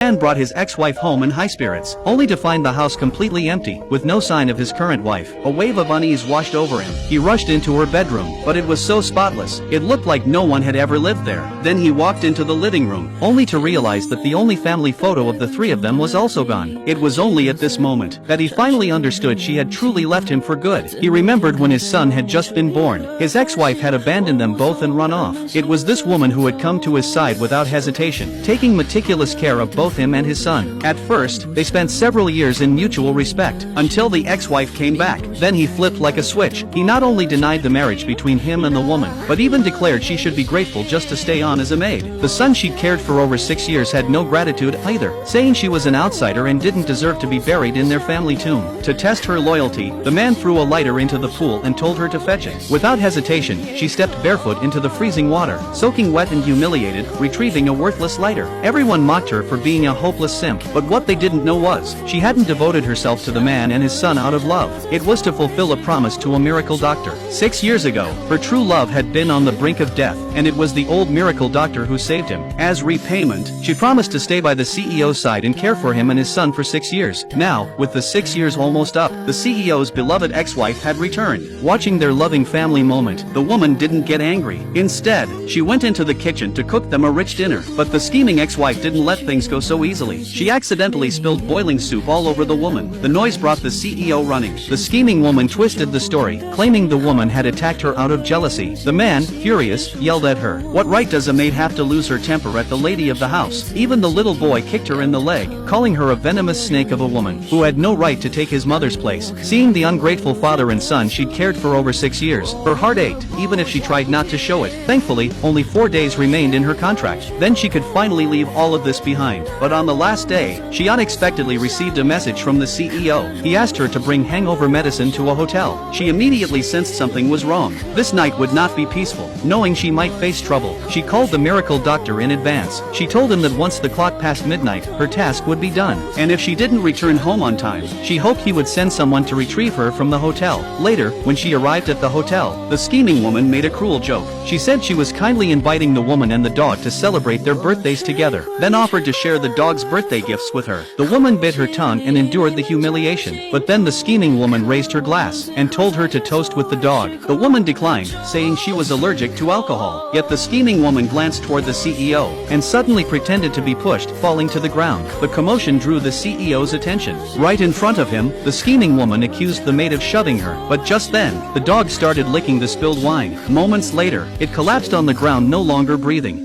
man brought his ex-wife home in high spirits, only to find the house completely empty, with no sign of his current wife. A wave of unease washed over him. He rushed into her bedroom, but it was so spotless, it looked like no one had ever lived there. Then he walked into the living room, only to realize that the only family photo of the three of them was also gone. It was only at this moment that he finally understood she had truly left him for good. He remembered when his son had just been born. His ex-wife had abandoned them both and run off. It was this woman who had come to his side without hesitation, taking meticulous care of both him and his son. At first, they spent several years in mutual respect, until the ex-wife came back. Then he flipped like a switch. He not only denied the marriage between him and the woman, but even declared she should be grateful just to stay on as a maid. The son she'd cared for over 6 years had no gratitude either, saying she was an outsider and didn't deserve to be buried in their family tomb. To test her loyalty, the man threw a lighter into the pool and told her to fetch it. Without hesitation, she stepped barefoot into the freezing water, soaking wet and humiliated, retrieving a worthless lighter. Everyone mocked her for being a hopeless simp, but what they didn't know was, she hadn't devoted herself to the man and his son out of love. It was to fulfill a promise to a miracle doctor. 6 years ago, her true love had been on the brink of death, and it was the old miracle doctor who saved him. As repayment, she promised to stay by the CEO's side and care for him and his son for 6 years. Now, with the 6 years almost up, the CEO's beloved ex-wife had returned. Watching their loving family moment, the woman didn't get angry. Instead, she went into the kitchen to cook them a rich dinner. But the scheming ex-wife didn't let things go so easily. She accidentally spilled boiling soup all over the woman. The noise brought the CEO running. The scheming woman twisted the story, claiming the woman had attacked her out of jealousy. The man, furious, yelled at her. What right does a maid have to lose her temper at the lady of the house? Even the little boy kicked her in the leg, calling her a venomous snake of a woman, who had no right to take his mother's place. Seeing the ungrateful father and son she'd cared for over 6 years, her heart ached, even if she tried not to show it. Thankfully, only 4 days remained in her contract. Then she could finally leave all of this behind. But on the last day, she unexpectedly received a message from the CEO. He asked her to bring hangover medicine to a hotel. She immediately sensed something was wrong. This night would not be peaceful. Knowing she might face trouble, she called the miracle doctor in advance. She told him that once the clock passed midnight, her task would be done. And if she didn't return home on time, she hoped he would send someone to retrieve her from the hotel. Later, when she arrived at the hotel, the scheming woman made a cruel joke. She said she was kindly inviting the woman and the dog to celebrate their birthdays together, then offered to share the dog's birthday gifts with her. The woman bit her tongue and endured the humiliation. But then the scheming woman raised her glass and told her to toast with the dog. The woman declined, saying she was allergic to alcohol. Yet the scheming woman glanced toward the CEO and suddenly pretended to be pushed, falling to the ground. The commotion drew the CEO's attention. Right in front of him, the scheming woman accused the maid of shoving her. But just then, the dog started licking the spilled wine. Moments later, it collapsed on the ground, no longer breathing.